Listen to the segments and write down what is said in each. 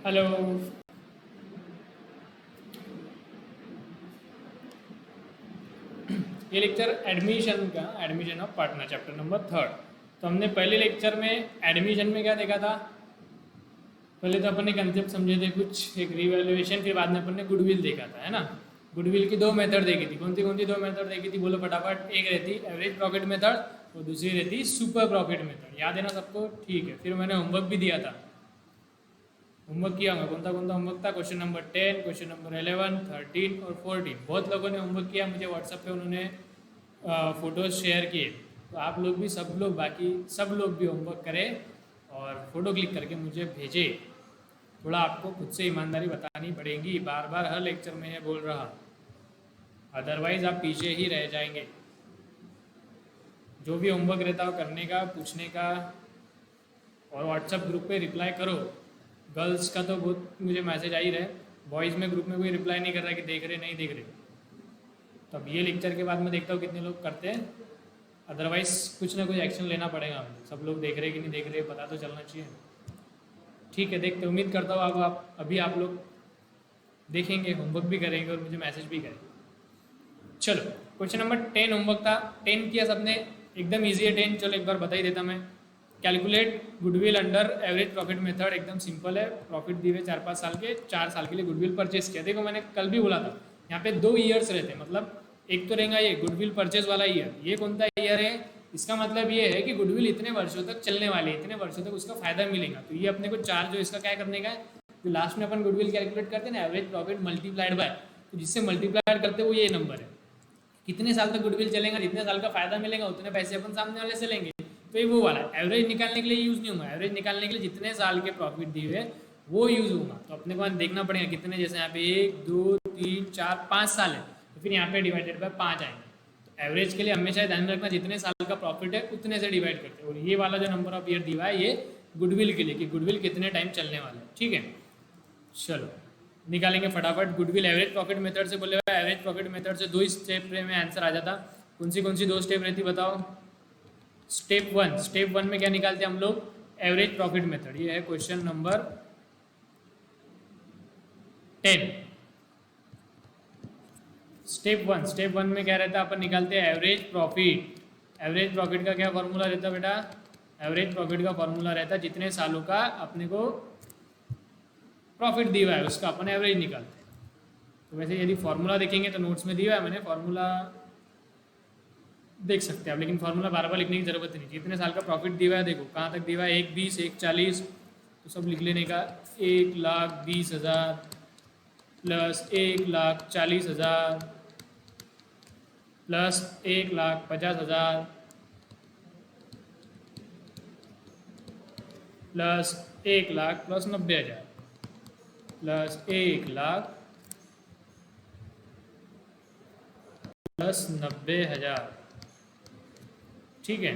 Hello. ये lecture admission of partner chapter number 3। तो हमने पहले लेक्चर में एडमिशन में क्या देखा था। पहले तो अपन ने कंसेप्ट समझे थे कुछ, एक रिवैल्यूएशन, फिर बाद में अपन ने गुडविल देखा था, है ना। गुडविल की दो मेथड देखी थी। कौन सी दो मेथड देखी थी बोलो फटाफट। एक रहती एवरेज प्रॉफिट मेथड और दूसरी रहती सुपर प्रॉफिट मेथड। याद है ना सबको? ठीक है। फिर मैंने होमवर्क भी दिया था। होमवर्क किया होगा। कौन सा होमवर्क था? क्वेश्चन नंबर 10, क्वेश्चन नंबर 11, 13 और 14। बहुत लोगों ने होमवर्क किया, मुझे व्हाट्सएप पे उन्होंने फ़ोटोज़ शेयर किए। तो आप लोग भी, सब लोग, बाकी सब लोग भी होमवर्क करें और फ़ोटो क्लिक करके मुझे भेजें। थोड़ा आपको खुद से ईमानदारी बतानी पड़ेगी, बार बार हर लेक्चर में ये बोल रहा, अदरवाइज़ आप पीछे ही रह जाएंगे। जो भी होमवर्क रहता हो करने का, पूछने का, और व्हाट्सएप ग्रुप पे रिप्लाई करो। गर्ल्स का तो बहुत मुझे मैसेज आ ही रहे, बॉयज़ में ग्रुप में कोई रिप्लाई नहीं कर रहा कि देख रहे नहीं देख रहे। तो अब ये लेक्चर के बाद मैं देखता हूँ कितने लोग करते हैं, अदरवाइज़ कुछ ना कुछ एक्शन लेना पड़ेगा हमें। सब लोग देख रहे कि नहीं देख रहे पता तो चलना चाहिए। ठीक है, देखते, उम्मीद करता हूँ अब आप अभी आप लोग देखेंगे, होमवर्क भी करेंगे और मुझे मैसेज भी करेंगे। चलो, क्वेश्चन नंबर 10 होमवर्क था। 10 किया सबने? एकदम ईजी है 10। चलो एक बार बता ही देता मैं। Calculate goodwill under average profit method. एकदम सिंपल है। प्रॉफिट दिए हुए 4-5 साल के, 4 साल के लिए गुडविल परचेज किया। देखो मैंने कल भी बोला था, यहाँ पे 2 ईयर्स रहते हैं। मतलब एक तो रहेगा ये गुडविल परचेज वाला ईयर। ये कौन सा ईयर है? इसका मतलब ये है कि गुडविल इतने वर्षों तक चलने वाले, इतने वर्षों तक उसका फायदा मिलेगा। तो ये अपने को 4 जो इसका क्या करने का है, जो लास्ट में अपन गुडविल कैलकुलेट करते हैं ना, एवरेज प्रॉफिट मल्टीप्लाइड बाय, तो जिससे मल्टीप्लाइड करते हैं वो ये नंबर है। कितने साल तक गुडविल चलेगा, जितने साल का फायदा मिलेगा उतने पैसे अपन सामने वाले से लेंगे। तो ये वो वाला एवरेज निकालने के लिए यूज़ नहीं होगा। एवरेज निकालने के लिए जितने साल के प्रॉफिट दिए हुए वो यूज़ होगा। तो अपने को देखना पड़ेगा कितने, जैसे यहाँ पे 1 2 3 4 5 साल है, तो फिर यहाँ पे डिवाइडेड बाय 5 आएंगे। तो एवरेज के लिए हमेशा ध्यान रखना जितने साल का प्रॉफिट है उतने से डिवाइड करते हैं। और ये वाला जो नंबर ऑफ ईयर दिया है ये गुडविल के लिए, कि गुडविल कितने टाइम चलने वाला है। ठीक है, चलो निकालेंगे फटाफट। गुडविल एवरेज प्रॉफिट मेथड से बोले हुआ, एवरेज प्रॉफिट मेथड से 2 स्टेप में आंसर आ जाता। कौन सी 2 स्टेप रहती बताओ? स्टेप वन में क्या निकालते हैं हम लोग? Average profit method. ये है क्वेश्चन नंबर 10। स्टेप वन में क्या रहता है? अपन निकालते हैं एवरेज प्रॉफिट। एवरेज प्रॉफिट का क्या फॉर्मूला रहता है बेटा? एवरेज प्रॉफिट का फॉर्मूला रहता है जितने सालों का अपने को प्रॉफिट दिया हुआ है उसका अपन एवरेज निकालते हैं। तो वैसे यदि फॉर्मूला देखेंगे तो नोट्स में दिया है, मैंने फॉर्मूला देख सकते हैं आप, लेकिन फार्मूला बार बार लिखने की जरूरत नहीं। जितने साल का प्रॉफिट दिया है, देखो कहाँ तक दिया है, 1 20 1 40, तो सब लिख लेने का। 1,20,000 plus 1,40,000 plus 1,50,000 plus 1,00,000 plus 90,000 plus 1,00,000 plus 90,000। ठीक है,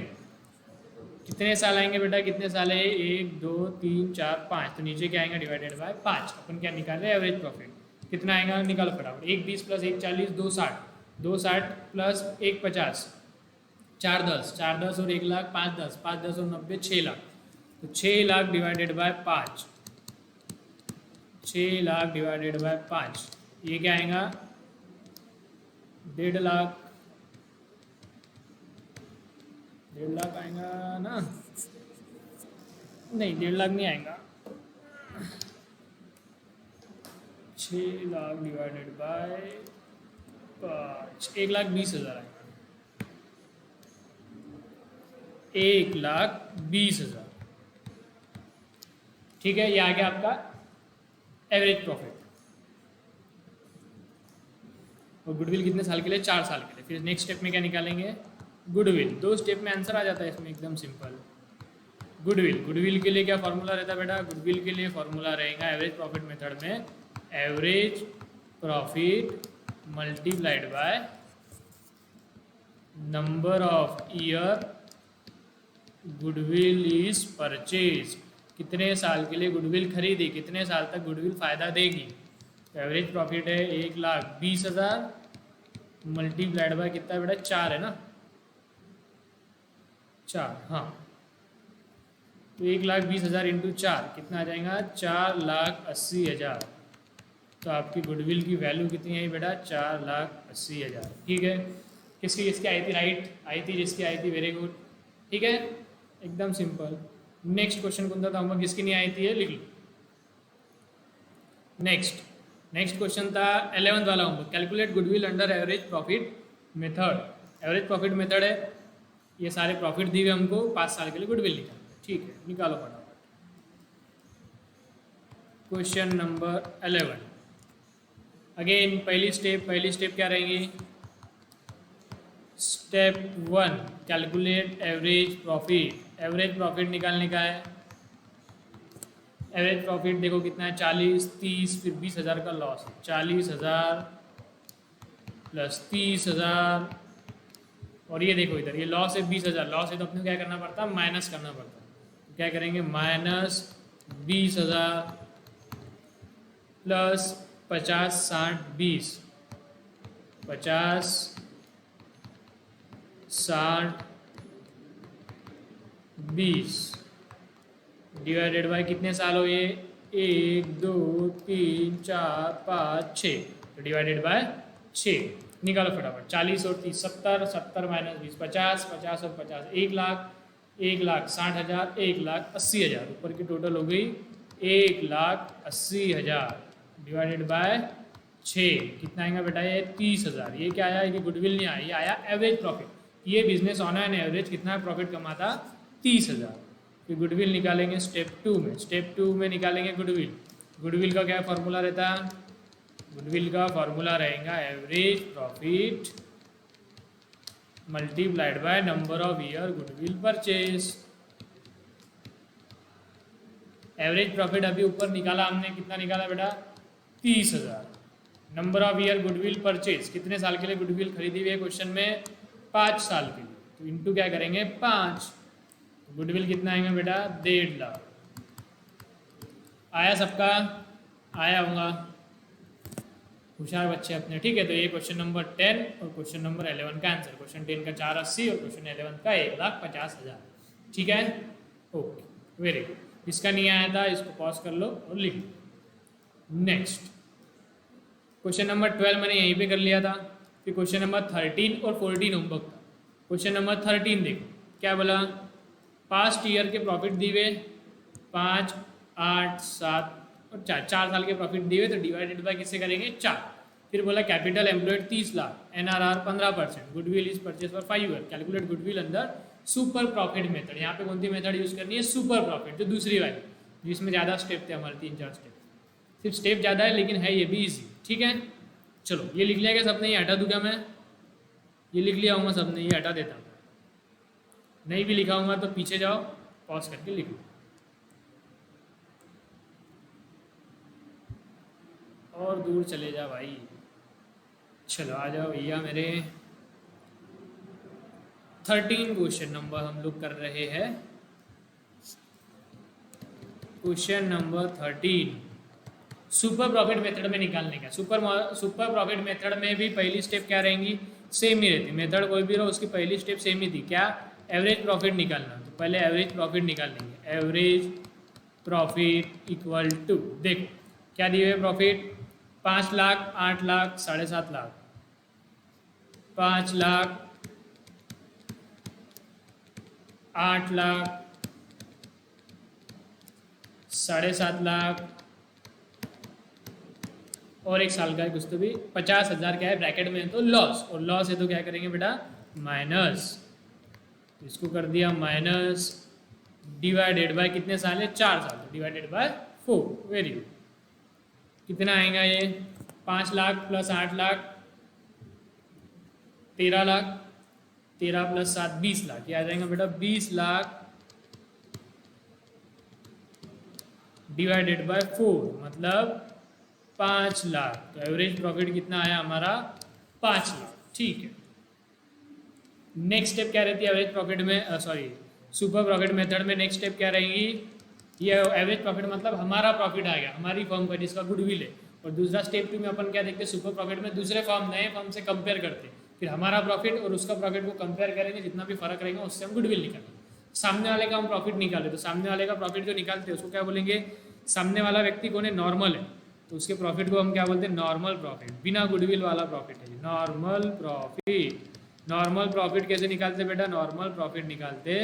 कितने साल आएंगे बेटा? कितने साल है? 1 2 3 4 5, तो नीचे क्या आएगा? Divided by 5। अपन क्या निकाल रहे हैं? Average profit. कितना आएगा? निकालो फटाफट। 1 20 प्लस 1 40 2 60, 2 60 प्लस 1 50, 4 10, 4 10 और 1,00,000 5 10, 5 10 और 90 6,00,000। तो 6,00,000 डिवाइडेड बाय 5, 6,00,000 डिवाइडेड बाय 5, ये क्या आएगा? 1,50,000। 1,50,000 आएगा ना? नहीं, 1,50,000 नहीं आएगा। 6,00,000 डिवाइडेड बाय 5, 1,20,000 आएगा। 1,20,000। ठीक है, ये आ गया आपका एवरेज प्रॉफिट। और गुडविल कितने साल के लिए? 4 साल के लिए। फिर नेक्स्ट स्टेप में क्या निकालेंगे? गुडविल। 2 स्टेप में आंसर आ जाता है इसमें, एकदम सिंपल। गुडविल के लिए क्या फॉर्मूला रहता है बेटा? गुडविल के लिए फॉर्मूला रहेगा एवरेज प्रॉफिट मेथड में, average profit multiplied by number of year goodwill is purchase. कितने साल के लिए गुडविल खरीदी, कितने साल तक गुडविल फायदा देगी। तो एवरेज प्रॉफिट है 1,20,000 मल्टीप्लाइड बाय कितना बेटा? 4 है ना? 4, हाँ तो 1,20,000 इंटू 4 कितना आ जाएगा? 4,80,000। तो आपकी गुडविल की वैल्यू कितनी आई बेटा? 4,80,000। ठीक है, किसकी किसकी आई थी? राइट आई थी, जिसकी आई थी वेरी गुड। ठीक है, एकदम सिंपल। नेक्स्ट क्वेश्चन कौन था होमवर्क जिसकी नहीं आई थी? ये लिख लो। नेक्स्ट क्वेश्चन था 11th वाला homework, calculate goodwill under average profit method. Average profit method है, ये सारे प्रॉफिट दिए हुए हमको 5 साल के लिए गुडविल निकालना है। ठीक है, निकालो फटाफट। Question number 11। अगेन पहली स्टेप क्या रहेगी? Step 1 calculate average profit. Average profit निकालने का है। एवरेज प्रॉफिट देखो कितना है? 40, 30, फिर 20,000 का लॉस है। 40,000 प्लस 30,000, और ये देखो इधर ये लॉस है 20,000। लॉस है तो अपने क्या करना पड़ता है? माइनस करना पड़ता है। तो क्या करेंगे? माइनस 20,000 प्लस 50, 60, 20, 50, 60, 20 डिवाइडेड बाय कितने साल हो ये? 1, 2, 3, 4, 5, 6। तो डिवाइडेड बाय 6 निकालो फटाफट। 40 और 30 70, 70 माइनस 20 50, 50 और 50 1 लाख, 1,60,000, 1,80,000। ऊपर की टोटल हो गई 1,80,000 डिवाइडेड बाय 6 कितना आएगा बेटा? ये 30,000। ये क्या आया? ये गुडविल नहीं आया, ये आया एवरेज प्रॉफिट। ये बिजनेस ऑनर ने एवरेज कितना प्रॉफिट कमाता? 30,000। फिर गुडविल निकालेंगे स्टेप 2 में। स्टेप 2 में निकालेंगे गुडविल। गुडविल का क्या फॉर्मूला रहता है? गुडविल का फॉर्मूला रहेगा average profit multiplied by number of year goodwill purchase. Average profit अभी ऊपर निकाला हमने, कितना निकाला बेटा? 30,000। Number of year goodwill purchase, कितने साल के लिए गुडविल खरीदी हुई है क्वेश्चन में? 5 साल के लिए। तो इंटू क्या करेंगे? 5। गुडविल कितना आएगा बेटा? 1.5 लाख। आया सबका? आया होगा, होशियार बच्चे अपने। ठीक है, तो ये क्वेश्चन नंबर 10 और क्वेश्चन नंबर 11 का आंसर। क्वेश्चन 10 का 480 और क्वेश्चन 11 का 1,50,000। ठीक है, ओके, वेरी गुड। इसका नहीं आया था, इसको पॉज कर लो और लिख लो। नेक्स्ट क्वेश्चन नंबर 12 मैंने यहीं पे कर लिया था। फिर क्वेश्चन नंबर 13 और 14 होमवर्क था। क्वेश्चन नंबर 13 देखो क्या बोला? पास्ट ईयर के प्रॉफिट दिए 5, 8, 7 और 4 साल के प्रॉफिट दिए, तो डिवाइडेड बाय किससे करेंगे? 4। फिर बोला capital employed 30 lakh, NRR 15%, goodwill is purchase for 5 year, calculate goodwill अंदर सुपर प्रॉफिट मेथड। यहाँ पे कौन सी मेथड यूज करनी है? सुपर प्रॉफिट, जो दूसरी वाली, जिसमें ज़्यादा स्टेप थे हमारे, 3-4 स्टेप। सिर्फ स्टेप ज़्यादा है लेकिन है ये भी ईजी। ठीक है, चलो ये लिख लिया गया सबने? ये हटा दूंगा मैं, ये लिख लिया होगा सबने, ये हटा देता हूँ। नहीं भी लिखा होगा तो पीछे जाओ, पॉज करके लिख लो। और दूर चले जा भाई। चलो आ जाओ भैया मेरे। 13 क्वेश्चन नंबर हम लोग कर रहे हैं। Question number 13 super profit method में निकालने का। सुपर प्रॉफिट मेथड में भी पहली स्टेप क्या रहेंगी? सेम ही रहती। मेथड कोई भी रहो, उसकी पहली स्टेप सेम ही थी। क्या? एवरेज प्रॉफिट निकालना। तो पहले एवरेज प्रॉफिट निकाल लेंगे। एवरेज प्रॉफिट इक्वल टू, देखो क्या दिए हुए प्रॉफिट? 5 लाख, 8 लाख, 7.5 लाख, 5 लाख, 8 लाख, 7.5 लाख और 1 साल का है कुछ तो भी 50,000 क्या है ब्रैकेट में है तो लॉस। और लॉस है तो क्या करेंगे बेटा? माइनस। इसको कर दिया माइनस, डिवाइडेड बाय कितने साल है? 4 साल, डिवाइडेड बाय 4। Very good. कितना आएगा ये? 5 लाख प्लस 8 लाख 13 लाख, 13 प्लस 7 20 लाख। ये आ जाएगा बेटा 20 लाख डिवाइडेड बाय 4, मतलब 5 लाख। तो एवरेज प्रॉफिट कितना आया हमारा? 5 लाख। ठीक है, नेक्स्ट स्टेप क्या रहती है एवरेज प्रॉफिट में? सॉरी, सुपर प्रॉफिट मेथड में नेक्स्ट स्टेप क्या रहेंगी? ये एवरेज प्रॉफिट मतलब हमारा प्रॉफिट आएगा, हमारी फर्म का जिसका गुडविल है। और दूसरा स्टेप 2 में अपन क्या देखते हैं? सुपर प्रॉफिट में दूसरे फर्म, नए फर्म से कंपेयर करते हैं, फिर हमारा प्रॉफिट और उसका प्रॉफिट को कंपेयर करेंगे, जितना भी फर्क रहेगा उससे हम गुडविल निकालेंगे। सामने वाले का हम प्रॉफिट निकाले, तो सामने वाले का प्रॉफिट जो निकालते हैं उसको क्या बोलेंगे, सामने वाला व्यक्ति कौन है, नॉर्मल है, तो उसके प्रॉफिट को हम क्या बोलते हैं, नॉर्मल प्रॉफिट, बिना गुडविल वाला प्रॉफिट है नॉर्मल प्रॉफिट। नॉर्मल प्रॉफिट कैसे निकालते बेटा, नॉर्मल प्रॉफिट निकालते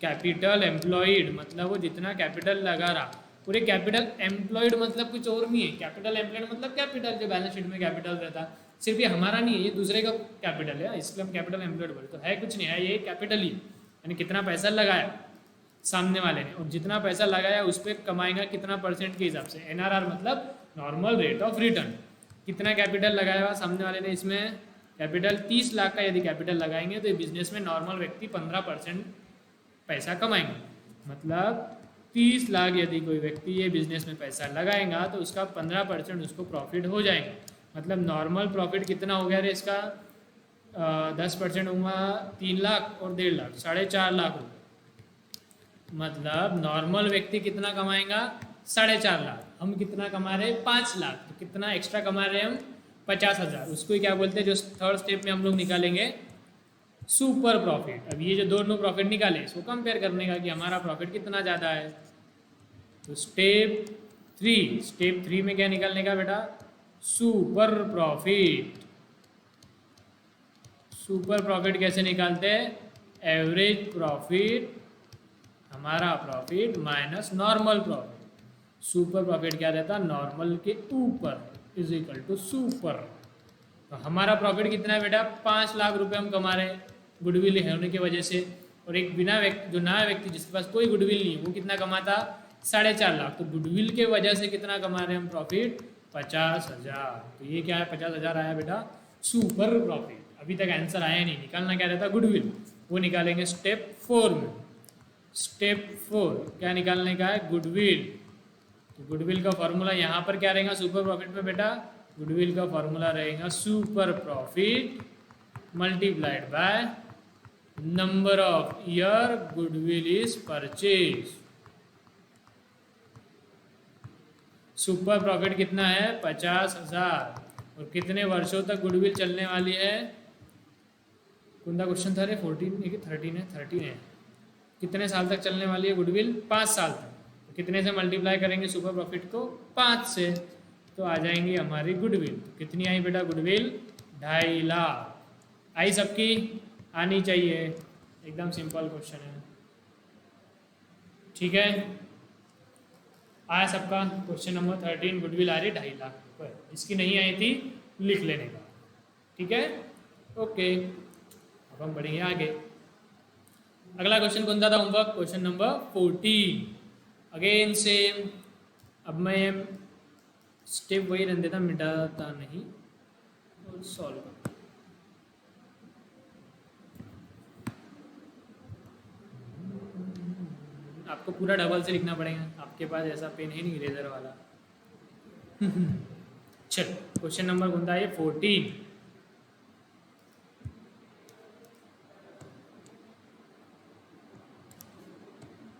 कैपिटल एम्प्लॉयड, मतलब वो जितना कैपिटल लगा रहा, पूरे कैपिटल एम्प्लॉयड मतलब कुछ और नहीं है, कैपिटल एम्प्लॉयड मतलब कैपिटल जो बैलेंस शीट में कैपिटल रहता, सिर्फ ये हमारा नहीं है, ये दूसरे का कैपिटल है, इसलिए हम कैपिटल एम्प्लॉयड बोले, तो है कुछ नहीं है, ये कैपिटल ही, यानी कितना पैसा लगाया सामने वाले ने, और जितना पैसा लगाया उस पर कमाएगा कितना परसेंट के हिसाब से, एनआरआर मतलब नॉर्मल रेट ऑफ रिटर्न। कितना कैपिटल लगाया हुआ सामने वाले ने, इसमें कैपिटल 30 लाख का यदि कैपिटल लगाएंगे तो बिजनेस में नॉर्मल व्यक्ति 15% पैसा कमाएंगे, मतलब 30 लाख यदि कोई व्यक्ति ये बिजनेस में पैसा लगाएगा तो उसका 15% उसको प्रॉफिट हो जाएगा, मतलब नॉर्मल प्रॉफिट कितना हो गया रे इसका, 10% हुआ 3 लाख और 1.5 लाख, 4.5 लाख हो, मतलब नॉर्मल व्यक्ति कितना कमाएगा, 4.5 लाख, हम कितना कमा रहे हैं, 5 लाख, तो कितना एक्स्ट्रा कमा रहे हैं हम, 50,000, उसको क्या बोलते हैं, जो थर्ड स्टेप में हम लोग निकालेंगे सुपर प्रॉफिट। अब ये जो दोनों प्रॉफिट निकाले इसको कंपेयर करने का कि हमारा प्रॉफिट कितना ज़्यादा है, तो स्टेप थ्री में क्या निकालने का बेटा, सुपर प्रॉफिट। सुपर प्रॉफिट कैसे निकालते हैं, एवरेज प्रॉफिट, हमारा profit minus normal profit, super profit क्या रहता, नॉर्मल के ऊपर इज इक्वल टू सुपर। तो हमारा प्रॉफिट कितना है बेटा, 5 लाख रुपए हम कमा रहे हैं गुडविल होने की वजह से, और एक बिना व्यक्ति, जो नया व्यक्ति जिसके पास कोई गुडविल नहीं वो कितना कमाता, 4.5 लाख, तो गुडविल के वजह से कितना कमा रहे हैं हम प्रॉफिट, 50,000, तो ये क्या है, 50,000 आया बेटा सुपर प्रॉफिट। अभी तक आंसर आया नहीं, निकालना क्या रहता, गुडविल, वो निकालेंगे स्टेप 4 में। स्टेप 4 क्या निकालने का है, गुडविल, तो गुडविल का फॉर्मूला यहाँ पर क्या रहेगा सुपर प्रॉफिट में बेटा, गुडविल का फॉर्मूला रहेगा super profit multiplied by number of year goodwill is purchase. Super profit कितना है, 50,000, और कितने वर्षों तक गुडविल चलने वाली है, कौन सा क्वेश्चन था रे, 14 13 है, 13 है, कितने साल तक चलने वाली है गुडविल, 5 साल तक, तो कितने से मल्टीप्लाई करेंगे सुपर प्रॉफिट को, 5 से, तो आ जाएंगी हमारी गुडविल, तो कितनी आई बेटा गुडविल, 2.5 लाख। आई सबकी, आनी चाहिए, एकदम सिंपल क्वेश्चन है, ठीक है, आया सबका, क्वेश्चन नंबर 13 गुडविल आ रही 2.5 लाख पर, इसकी नहीं आई थी लिख लेने का, ठीक है, ओके, अब हम बढ़ेंगे आगे। अगला क्वेश्चन कौन सा था homework, question number 14, again same, अब मैं स्टेप वही रहने देता, मिटाता नहीं, और सॉल्व करता। आपको पूरा डबल से लिखना पड़ेगा, आपके पास ऐसा पेन है नहीं इरेजर वाला। चल क्वेश्चन नंबर कौन था ये, 14,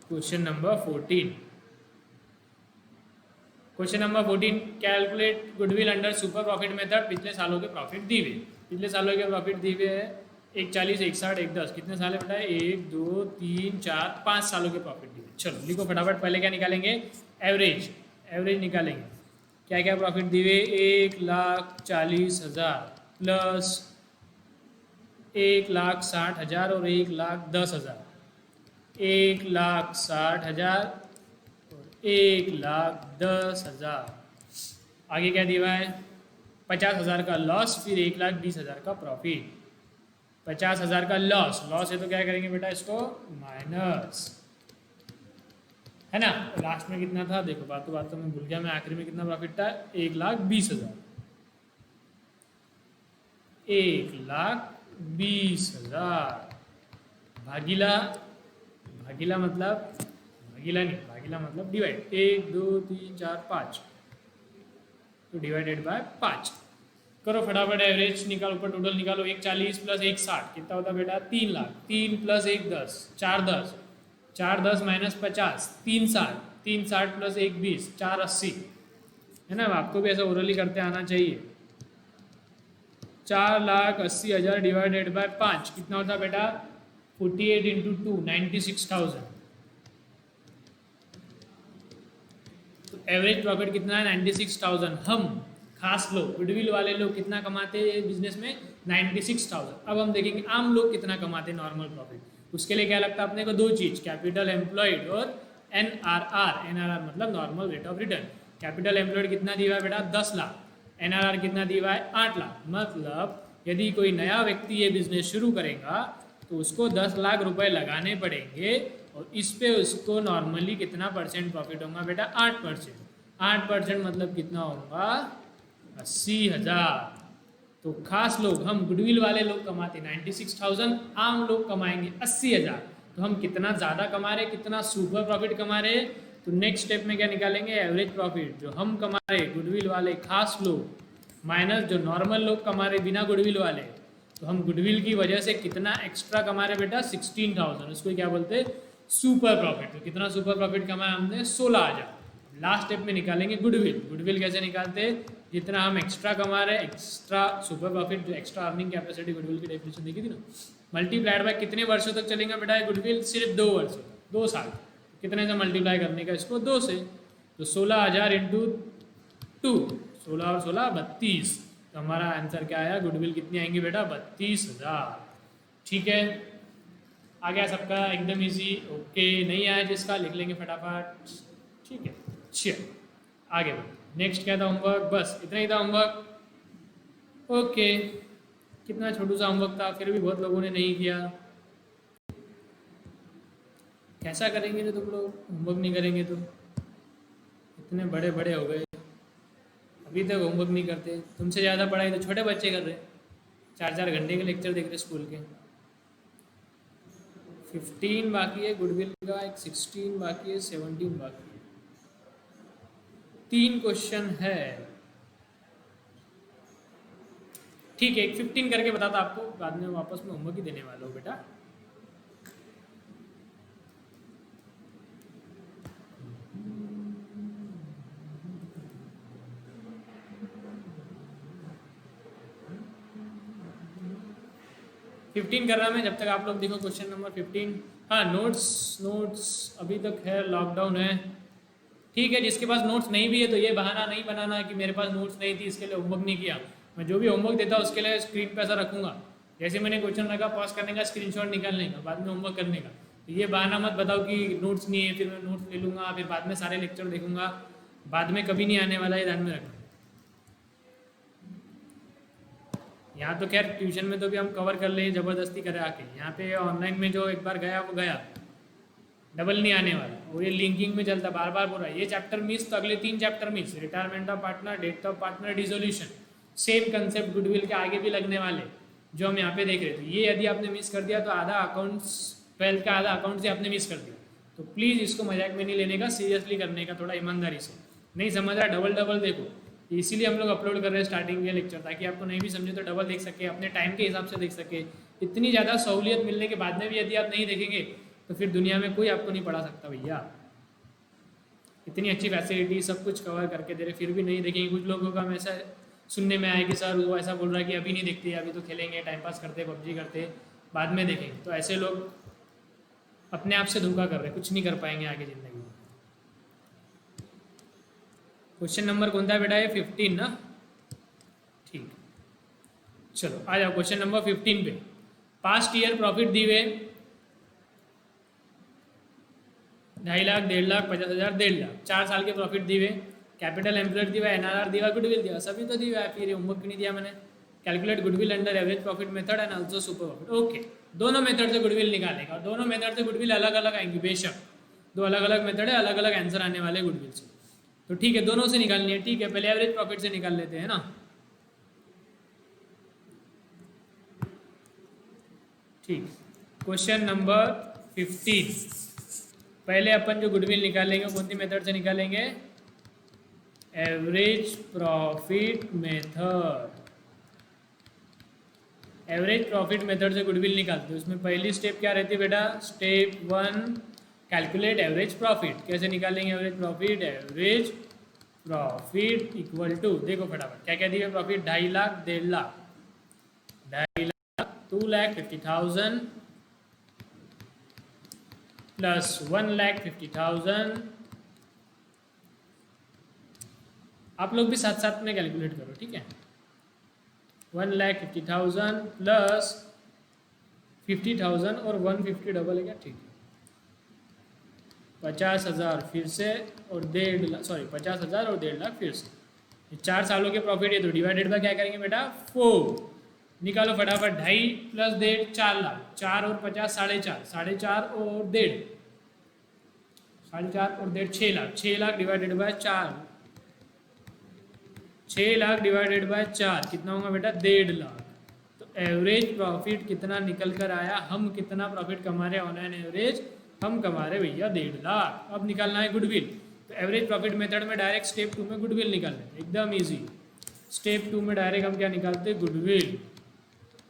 question number 14, question number 14, calculate goodwill under super profit method, पिछले सालों के प्रॉफिट दी हुए, पिछले सालों के प्रॉफिट दी हुए है 140, 160, 110, कितने साल है बेटा, 1 2 3 4 5 सालों के प्रॉफिट दी हुए। चलो लिखो फटाफट, पहले क्या निकालेंगे, एवरेज, एवरेज निकालेंगे, क्या क्या प्रॉफिट दी हुए, 1,40,000 प्लस 1,60,000 और 1,10,000, 1,60,000 और 1,10,000, आगे क्या दिया है, 50,000 का लॉस, फिर 1,20,000 का प्रॉफिट, 50,000 का लॉस, लॉस है तो क्या करेंगे बेटा इसको माइनस, है ना, लास्ट में कितना था देखो, बातों में भूल गया मैं, आखिरी में कितना प्रॉफिट था, 1,20,000, 1,20,000 भागीला, भागीला मतलब भागीला नहीं, भागीला मतलब डिवाइड, 1 2 3 4 5, तो डिवाइडेड बाय 5, करो फटाफट एवरेज निकालो, ऊपर टोटल निकालो, 1,40 प्लस 1,60 कितना होता बेटा, 3 लाख, 3 प्लस 1 10, 4 10, 4 10 माइनस 50, 3,60, 3,60 प्लस 1 20, 4,80, है ना, आपको भी ऐसा ओरली करते आना चाहिए, 4,80,000 डिवाइडेड बाय 5 कितना होता बेटा, 48 इंटू 2 96,000। तो एवरेज प्रॉफिट कितना है 96,000। हम खास लोग गुडविल वाले लोग कितना कमाते हैं बिजनेस में 96,000। अब हम देखेंगे आम लोग कितना कमाते हैं नॉर्मल प्रॉफिट। उसके लिए क्या लगता है अपने को, दो चीज, कैपिटल एम्प्लॉयड और NRR। NRR मतलब normal rate of return. Capital employed कितना दिया है बेटा 10 लाख, NRR कितना दिया है 8 लाख। मतलब यदि कोई नया व्यक्ति ये बिजनेस शुरू करेगा तो उसको 10 लाख रुपए लगाने पड़ेंगे और इस पे उसको नॉर्मली कितना परसेंट प्रॉफिट होगा बेटा 8%। 8% मतलब कितना होगा 80,000। तो खास लोग हम गुडविल वाले लोग कमाते 96,000, आम लोग कमाएंगे 80,000। तो हम कितना ज़्यादा कमा रहे, कितना सुपर प्रॉफिट कमा रहे। तो नेक्स्ट स्टेप में क्या निकालेंगे, एवरेज प्रॉफिट जो हम कमा रहे गुडविल वाले खास लोग माइनस जो नॉर्मल लोग कमा रहे बिना गुडविल वाले। तो हम गुडविल की वजह से कितना एक्स्ट्रा कमा रहे बेटा 16,000। उसको क्या बोलते हैं सुपर प्रॉफिट। तो कितना सुपर प्रॉफिट कमाया हमने 16,000। लास्ट स्टेप में निकालेंगे गुडविल। गुडविल कैसे निकालते हैं, जितना हम एक्स्ट्रा कमा रहे एक्स्ट्रा सुपर प्रॉफिट जो एक्स्ट्रा अर्निंग कैपेसिटी गुडविल की डेफिनेशन देखी थी ना, मल्टीप्लाइड बाय कितने वर्षों तक चलेगा बेटा गुडविल, सिर्फ 2 वर्ष, 2 साल। कितने से मल्टीप्लाई करने का इसको 2 से। तो 16,000 इंटू 2, 16 और 16 32। तो हमारा आंसर क्या आया, गुडविल कितनी आएंगी बेटा 32,000। ठीक है, आ गया सबका एकदम इजी। ओके, नहीं आया जिसका लिख लेंगे फटाफट। ठीक है, चल आगे बढ़ो। नेक्स्ट क्या था होमवर्क, बस इतना ही था होमवर्क। ओके, कितना छोटू सा होमवर्क था, फिर भी बहुत लोगों ने नहीं किया। कैसा करेंगे तुम लोग, होमवर्क नहीं करेंगे तो? इतने बड़े बड़े हो गए अभी तक होमवर्क नहीं करते। तुमसे ज़्यादा पढ़ाई तो छोटे बच्चे कर रहे, 4-4 घंटे के लेक्चर देख रहे स्कूल के। 15 बाकी है गुडविल का, एक 16 बाकी है, 17 बाकी है। 3 क्वेश्चन है। ठीक है, एक 15 करके बताता आपको, बाद में वापस में होमवर्क ही देने वाला हूँ बेटा। फिफ्टीन कर रहा मैं, जब तक आप लोग देखो क्वेश्चन नंबर 15। हाँ, नोट्स अभी तक है, लॉकडाउन है। ठीक है, जिसके पास नोट्स नहीं भी है तो ये बहाना नहीं बनाना कि मेरे पास नोट्स नहीं थी इसके लिए होमवर्क नहीं किया। मैं जो भी होमवर्क देता हूँ उसके लिए स्क्रीन पे ऐसा रखूंगा, जैसे मैंने क्वेश्चन रखा पॉज करने का, स्क्रीनशॉट निकालने का, बाद में होमवर्क करने का। तो ये बहाना मत बताओ कि नोट्स नहीं है, फिर मैं नोट्स ले लूँगा, फिर बाद में सारे लेक्चर देखूंगा, बाद में कभी नहीं आने वाला है, ध्यान में रखना। यहाँ तो खैर ट्यूशन में तो भी हम कवर कर ले ज़बरदस्ती करे आके, यहाँ पे ऑनलाइन में जो एक बार गया वो गया, डबल नहीं आने वाला। और ये लिंकिंग में चलता, बार बार बोल रहा है ये चैप्टर मिस तो अगले 3 chapter miss, retirement of partner, death of partner, dissolution, same concept goodwill के आगे भी लगने वाले जो हम यहाँ पे देख रहे थे। ये यदि आपने मिस कर दिया तो आधा अकाउंट्स 12th का आधा अकाउंट से आपने मिस कर दिया। तो प्लीज़ इसको मजाक में नहीं लेने का, सीरियसली करने का, थोड़ा ईमानदारी से। नहीं समझ रहा डबल डबल देखो, इसीलिए हम लोग अपलोड कर रहे हैं स्टार्टिंग के लेक्चर, ताकि आपको नहीं भी समझे तो डबल देख सके, अपने टाइम के हिसाब से देख सके। इतनी ज़्यादा सहूलियत मिलने के बाद में भी यदि आप नहीं देखेंगे तो फिर दुनिया में कोई आपको नहीं पढ़ा सकता भैया। इतनी अच्छी फैसिलिटी सब कुछ कवर करके दे रहे, फिर भी नहीं देखेंगे। कुछ लोगों का हम ऐसा सुनने में आया कि सर वो ऐसा बोल रहा है कि अभी नहीं देखते, अभी तो खेलेंगे, टाइम पास करते, पबजी करते, बाद में देखेंगे। तो ऐसे लोग अपने आप से धोखा कर रहे, कुछ नहीं कर पाएंगे आगे ज़िंदगी में। क्वेश्चन नंबर कौन था बेटा, ये 15 ना? ठीक, चलो आ जाओ क्वेश्चन नंबर 15 पे। पास्ट ईयर प्रॉफिट दी हुए 2.5 लाख, 1.5 लाख, 50,000, 1.5 लाख, 4 साल के प्रॉफिट दी हुए। कैपिटल एम्प्लॉयड दिया, NRR दिया, गुडविल दिया, सभी तो दिया है। फिर होमवर्क क्यों नहीं दिया मैंने? Calculate goodwill under average profit method and also super profit. Okay, दोनों मेथड से गुडविल निकालेगा, दोनों मेथड से गुडविल अलग अलग आएंगी बेशक, 2 अलग अलग मेथड है, अलग अलग आंसर आने वाले गुडविल से। तो ठीक है, दोनों से निकालनी है। ठीक है, पहले एवरेज प्रॉफिट से निकाल लेते हैं ना। ठीक, क्वेश्चन नंबर 15। पहले अपन जो गुडविल निकालेंगे कौन सी मेथड से निकालेंगे? Average profit method. Average profit method से गुडविल निकालते हैं। उसमें पहली स्टेप क्या रहती है बेटा? Step 1, calculate average profit. कैसे निकालेंगे average profit? Average profit equal to, देखो फटाफट क्या क्या दिया प्रॉफिट, 2.5 लाख, 1.5 लाख, 2.5 लाख, 2,50,000, प्लस 1,50,000। आप लोग भी साथ साथ में कैलकुलेट करो, ठीक है। 1,50,000 प्लस 50,000 और 150 डबल है क्या, ठीक है। 50,000 फिर से और 1.5 लाख, सॉरी 50,000 और 1.5 लाख फिर से। 4 सालों के प्रॉफिट है तो डिवाइडेड बाय क्या करेंगे बेटा, 4 निकालो फटाफट। 2.5 प्लस 1.5 4 लाख, 4 और 50 4.5, 4.5 और 1.5, 4.5 और 1.5 6 lakh, 6 lakh divided by 4, 6 lakh divided by 4 कितना होगा बेटा, 1.5 लाख। तो एवरेज प्रॉफिट कितना निकल कर आया, हम कितना प्रॉफिट कमा रहे हैं ऑन एन एवरेज, हम कमा रहे भैया 1.5 लाख। अब निकालना है गुडविल। तो एवरेज प्रॉफिट मेथड में डायरेक्ट स्टेप 2 में गुडविल निकालना है, एकदम इजी। स्टेप 2 में डायरेक्ट हम क्या निकालते हैं, गुडविल।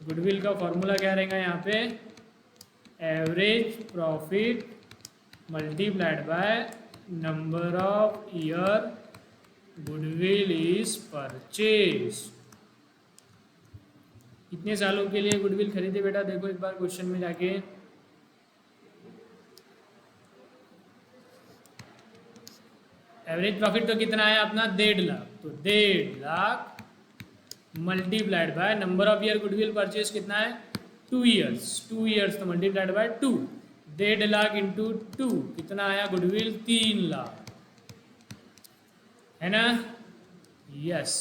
गुडविल का फॉर्मूला क्या रहेगा यहाँ पे, average profit multiplied by number of year goodwill is purchase. कितने सालों के लिए गुडविल खरीदे बेटा, देखो एक बार क्वेश्चन में जाके। एवरेज प्रॉफिट तो कितना है अपना 1.5 लाख, तो 1.5 lakh multiplied by number of year goodwill purchase कितना है, 2 ईयर्स, 2 ईयर्स तो मल्टीप्लाइड बाय 2, 1.5 लाख इंटू 2 कितना आया गुडविल, 3 लाख, है ना, यस,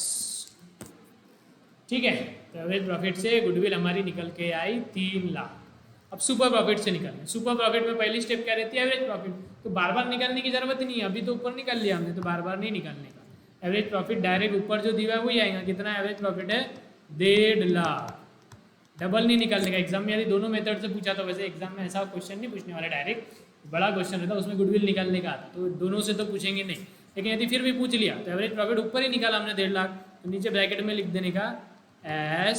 ठीक है। तो एवरेज प्रॉफिट से गुडविल हमारी निकल के आई 3 लाख। अब सुपर प्रॉफिट से निकालना। सुपर प्रॉफिट में पहली स्टेप क्या रहती है, एवरेज प्रॉफिट। तो बार बार निकालने की जरूरत नहीं है, अभी तो ऊपर निकाल लिया हमने, तो बार बार नहीं निकालने का। एवरेज प्रॉफिट डायरेक्ट ऊपर जो दिया है वही आएगा। कितना एवरेज प्रॉफिट है, 1.5 लाख। डबल नहीं निकालने का। एग्जाम में यदि दोनों मेथड से पूछा तो वैसे एग्जाम में ऐसा क्वेश्चन नहीं पूछने वाला डायरेक्ट, बड़ा क्वेश्चन रहता है उसमें गुडविल निकालने का आता, तो दोनों से तो पूछेंगे नहीं। लेकिन यदि फिर भी पूछ लिया तो एवरेज प्रॉफिट ऊपर ही निकाला हमने 1.5 लाख, तो नीचे ब्रैकेट में लिख देने का एज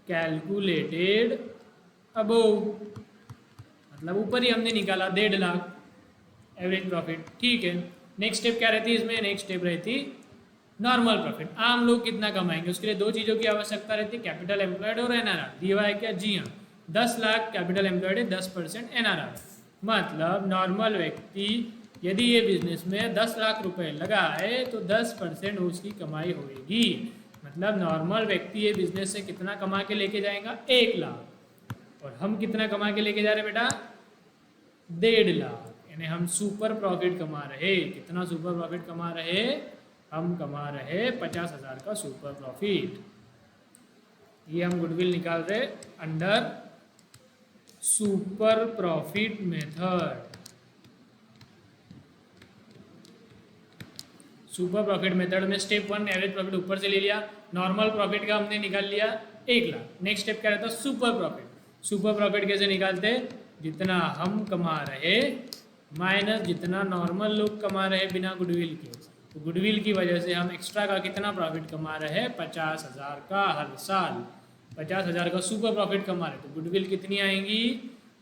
कैलकुलेटेड अबोव, मतलब ऊपर ही हमने निकाला 1.5 लाख एवरेज प्रॉफिट, ठीक है। नेक्स्ट स्टेप क्या रहती है इसमें, नेक्स्ट स्टेप रहती नॉर्मल प्रॉफिट। आम लोग कितना कमाएंगे, उसके लिए 2 चीज़ों की आवश्यकता रहती है, कैपिटल एम्प्लॉयड और एनआरआर। दिया है क्या, जी हाँ, 10 लाख कैपिटल एम्प्लॉयड है, 10% एनआरआर। मतलब नॉर्मल व्यक्ति यदि ये बिजनेस में 10 लाख रुपए लगाए तो 10% उसकी कमाई होगी। मतलब नॉर्मल व्यक्ति ये बिजनेस से कितना कमा के लेके जाएगा, 1 लाख, और हम कितना कमा के लेके जा रहे बेटा, 1.5 लाख। यानी हम सुपर प्रॉफिट कमा रहे। कितना सुपर प्रॉफिट कमा रहे, हम कमा रहे 50,000 का सुपर प्रॉफिट। ये हम गुडविल निकाल रहे under super profit method. Super profit method में स्टेप 1 एवरेज प्रॉफिट ऊपर से ले लिया, नॉर्मल प्रॉफिट का हमने निकाल लिया 1 लाख। नेक्स्ट स्टेप क्या रहता है, सुपर प्रॉफिट। सुपर प्रॉफिट कैसे निकालते, जितना हम कमा रहे माइनस जितना नॉर्मल लोग कमा रहे बिना गुडविल के। तो गुडविल की वजह से हम एक्स्ट्रा का कितना प्रॉफिट कमा रहे हैं, 50,000 का हर साल। 50,000 का सुपर प्रॉफिट कमा रहे, तो गुडविल कितनी आएंगी,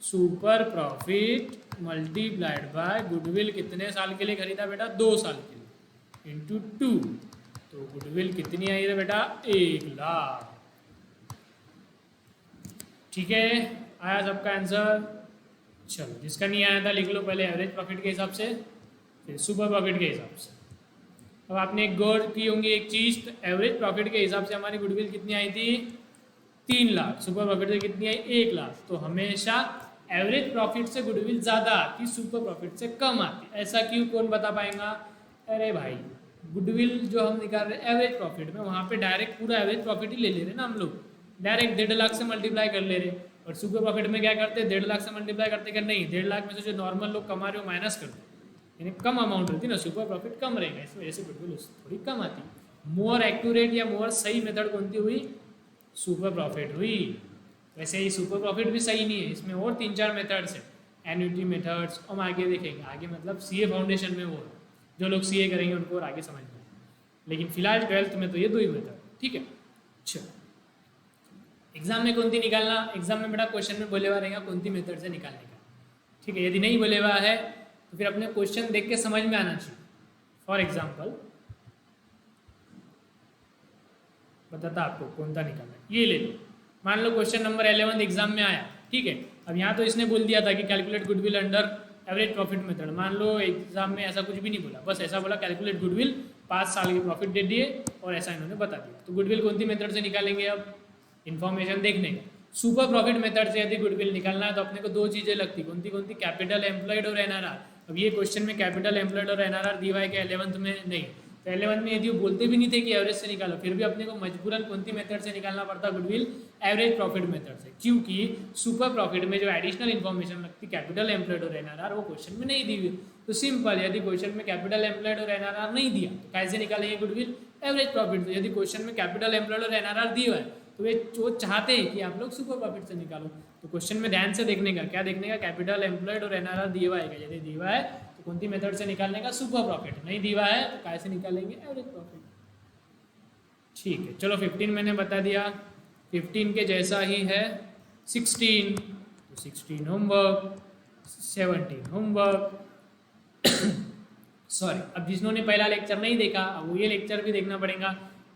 super profit multiplied by goodwill कितने साल के लिए खरीदा बेटा, 2 साल के लिए, इंटू 2। तो गुडविल कितनी आई है बेटा, 1 लाख। ठीक है, आया सबका आंसर। चलो, जिसका नहीं आया था लिख लो पहले एवरेज प्रॉफिट के हिसाब से, फिर सुपर प्रॉफिट के हिसाब से। अब आपने एक गौर की होंगी एक चीज, तो एवरेज प्रॉफिट के हिसाब से हमारी गुडविल कितनी आई थी, 3 लाख। सुपर प्रॉफिट से कितनी आई, 1 लाख। तो हमेशा एवरेज प्रॉफिट से गुडविल ज्यादा आती, सुपर प्रॉफिट से कम आती। ऐसा क्यों, कौन बता पाएगा। अरे भाई, गुडविल जो हम निकाल रहे हैं एवरेज प्रॉफिट में, वहाँ पे डायरेक्ट पूरा एवरेज प्रॉफिट ही ले ले रहे ना हम लोग, डायरेक्ट 1.5 लाख से मल्टीप्लाई कर ले रहे। और सुपर प्रॉफिट में क्या करते हैं, 1.5 लाख से मल्टीप्लाई करते क्या, नहीं, 1.5 लाख में से जो नॉर्मल लोग कमा रहे हो माइनस कर दो, यानी कम अमाउंट रहती है ना, सुपर प्रॉफिट कम रहेगा, इस वजह से गुडविल थोड़ी कम आती। मोर एक्यूरेट या मोर सही मेथड कौन सी हुई, सुपर प्रॉफिट हुई। वैसे ही सुपर प्रॉफिट भी सही नहीं है, इसमें और 3-4 मेथड्स है, एन्युटी मेथड्स, हम आगे देखेंगे। आगे मतलब सीए फाउंडेशन में वो जो लोग सीए करेंगे उनको और आगे समझ में, लेकिन फिलहाल 12th में तो ये 2 ही मेथड, ठीक है। चलो, एग्जाम में कौन सी निकालना, एग्जाम में बेटा क्वेश्चन में बोले हुआ रहेगा कौन सी मेथड से निकालने का, ठीक है। यदि नहीं बोले हुआ है तो फिर अपने क्वेश्चन देख के समझ में आना चाहिए। फॉर एग्जाम्पल बताता आपको कौन सा निकालना है, ये ले लो। मान लो क्वेश्चन नंबर 11 एग्जाम में आया, ठीक है। अब यहाँ तो इसने बोल दिया था कि calculate goodwill under average profit method. मान लो एग्जाम में ऐसा कुछ भी नहीं बोला, बस ऐसा बोला कैलकुलेट गुडविल 5 साल के प्रॉफिट दे दिए और ऐसा इन्होंने बता दिया। तो गुडविल कौन सी मेथड से निकालेंगे? अब इन्फॉर्मेशन देखने का, सुपर प्रॉफिट मेथड से यदि गुडविल निकालना है तो अपने को 2 चीज़ें लगती, कौन सी? कैपिटल एम्प्लॉयड और एनआरआर। अब ये क्वेश्चन में कैपिटल एम्प्लॉयड और एनआरआर दिया है कि 11th में नहीं, तो 11th में यदि वो बोलते भी नहीं थे कि एवरेज से निकालो, फिर भी अपने को मजबूरन कौन सी मेथड से निकालना पड़ता गुडविल? एवरेज प्रॉफिट मेथड से, क्योंकि सुपर प्रॉफिट में जो एडिशनल इन्फॉर्मेशन लगती कैपिटल एम्प्लॉयड और एनआरआर वो क्वेश्चन में नहीं दी हुई। तो सिंपल, यदि क्वेश्चन में कैपिटल एम्प्लॉयड और एनआरआर नहीं दिया तो कैसे निकालेंगे गुडविल? एवरेज प्रॉफिट से। यदि क्वेश्चन में कैपिटल एम्प्लॉयड और एनआरआर दिया है तो वो चाहते हैं कि आप लोग सुपर प्रॉफिट से निकालो। तो क्वेश्चन में ध्यान से देखने का, क्या देखने का? कैपिटल एम्प्लॉयड और एनआरआर दिया हुआ है, यदि दिया है तो कौन सी मेथड से निकालने का? Super profit. नहीं दिया है तो कैसे निकालेंगे? Average profit. ठीक है, चलो 15 मैंने बता दिया। 15 के जैसा ही है 16, तो 16 होमवर्क, 17 होमवर्क। सॉरी, अब जिन्होंने पहला लेक्चर नहीं देखा अब वो ये लेक्चर भी देखना पड़ेगा।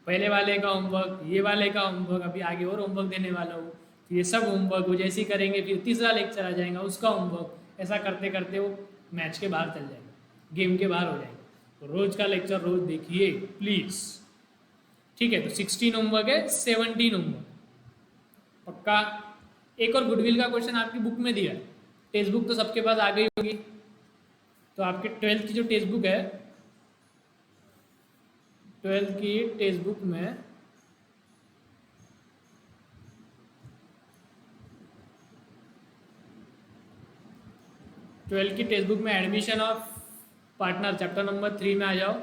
पहले वाले का होमवर्क, ये वाले का होमवर्क, अभी आगे और होमवर्क देने वाला हूँ। फिर ये सब होमवर्क वो जैसे ही करेंगे फिर तीसरा लेक्चर आ जाएगा उसका होमवर्क, ऐसा करते करते वो मैच के बाहर चल जाएगा, गेम के बाहर हो जाएगा। तो रोज का लेक्चर रोज देखिए प्लीज़, ठीक है? तो 16 होमवर्क है, 17 होमवर्क पक्का। एक और गुडविल का क्वेश्चन आपकी बुक में दिया है, टेक्स्ट बुक तो सबके पास आ गई होगी। तो आपके 12th की जो टेक्स्ट बुक है, 12th की टेक्स्ट बुक में admission of partner chapter number 3 में आ जाओ।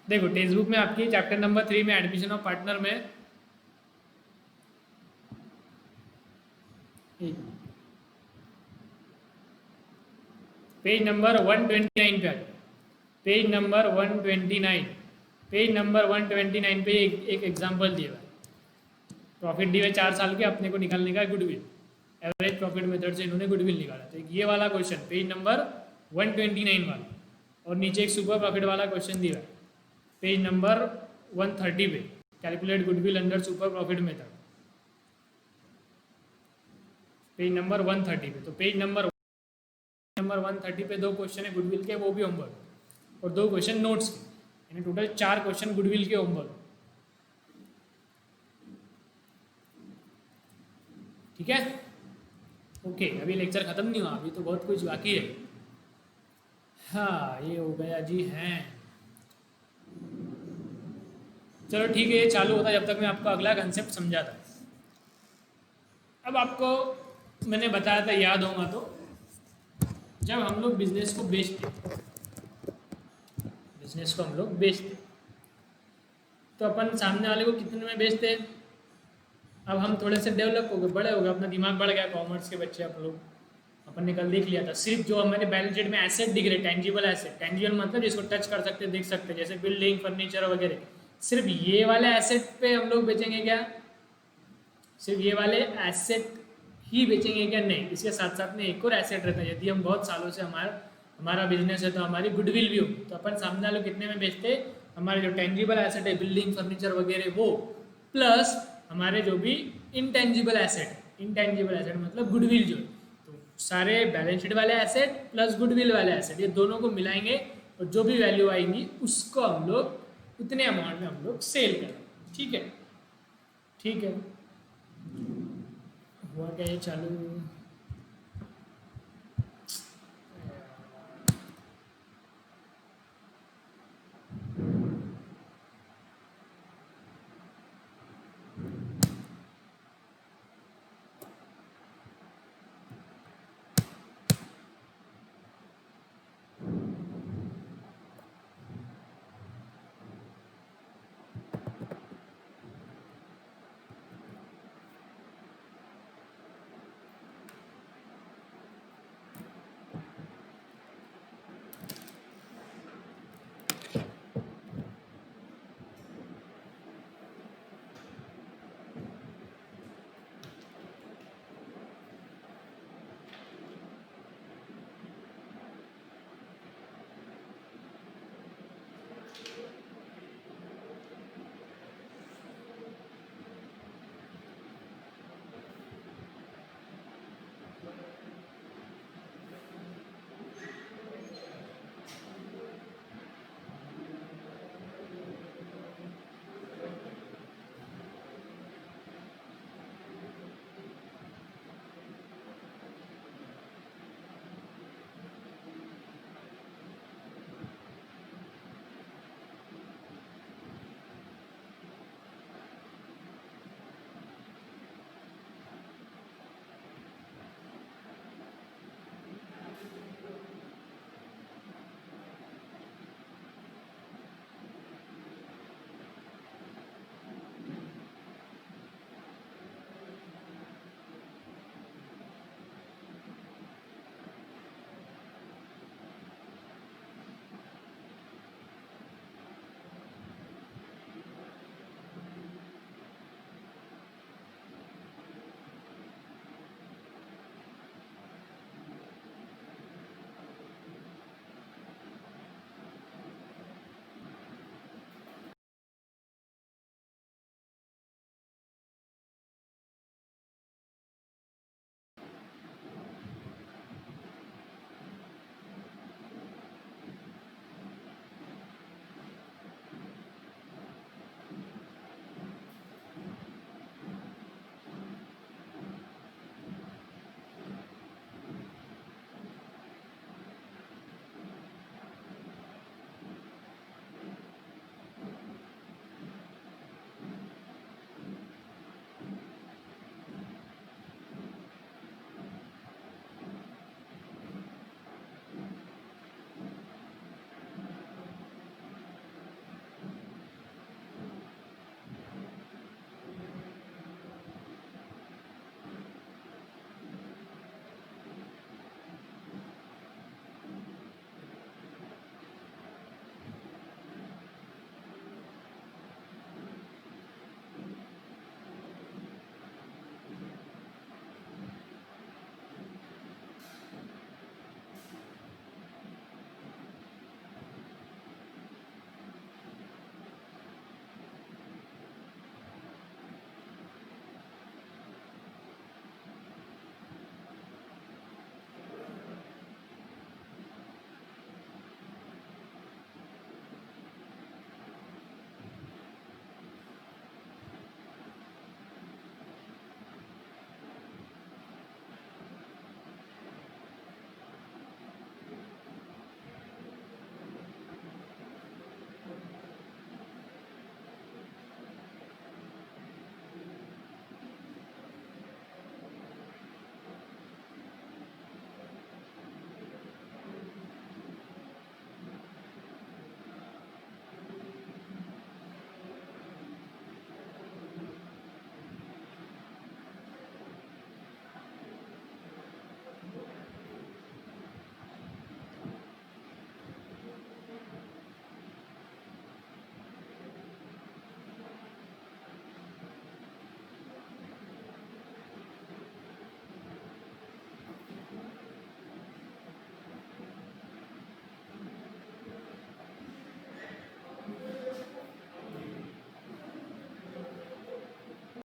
देखो टेक्स्ट बुक में आपकी चैप्टर नंबर 3 में एडमिशन ऑफ पार्टनर में पेज नंबर 129 पे, पेज नंबर 129, पेज नंबर 129 पे एक एग्जाम्पल दिया है। प्रॉफिट दिए हुए 4 साल के, अपने को निकालने का गुडविल, एवरेज प्रॉफिट मेथड से इन्होंने गुडविल निकाला। तो ये वाला क्वेश्चन पेज नंबर 129 वाला, और नीचे एक सुपर प्रॉफिट वाला क्वेश्चन दिया है पेज नंबर 130 पे, calculate goodwill under super profit method, page number 130 पे। तो पेज नंबर 130 पे 2 क्वेश्चन है गुडविल के, वो भी होमवर्क, और 2 क्वेश्चन नोट्स के, यानी टोटल 4 क्वेश्चन गुडविल के होमवर्क। ठीक है, ओके। अभी लेक्चर खत्म नहीं हुआ, अभी तो बहुत कुछ बाकी है। हाँ ये हो गया जी, हैं। चलो ठीक है, ये चालू होता जब तक मैं आपको अगला कंसेप्ट समझाता। अब आपको मैंने बताया था, याद होगा तो, जब हम लोग बिजनेस को बेचते तो अपन सामने वाले को कितने में बेचते हैं? अब हम थोड़े से डेवलप हो गए, बड़े हो गए, अपना दिमाग बढ़ गया, कॉमर्स के बच्चे आप लोग, अपन ने कल देख लिया था। सिर्फ जो हमारे बैलेंस शीट में एसेट दिख रहे, टेंजिबल एसेट, टेंजिबल मतलब जिसको टच कर सकते, देख सकते, जैसे बिल्डिंग, फर्नीचर वगैरह, सिर्फ ये वाले एसेट पे हम लोग बेचेंगे क्या? सिर्फ ये वाले एसेट ही बेचेंगे क्या? नहीं, इसके साथ साथ में एक और एसेट रहता है। यदि हम बहुत सालों से हमारा बिजनेस है तो हमारी गुडविल भी हो, तो अपन सामने वाले कितने में बेचते? हमारे जो टेंजिबल एसेट है, बिल्डिंग, फर्नीचर वगैरह, वो प्लस हमारे जो भी इंटेंजिबल एसेट मतलब गुडविल जो, तो सारे बैलेंस शीट वाले एसेट प्लस गुडविल वाले एसेट, ये दोनों को मिलाएंगे और जो भी वैल्यू आएंगी उसको हम लोग उतने अमाउंट में हम लोग सेल करें। ठीक है, ठीक है, हुआ क्या ये चालू?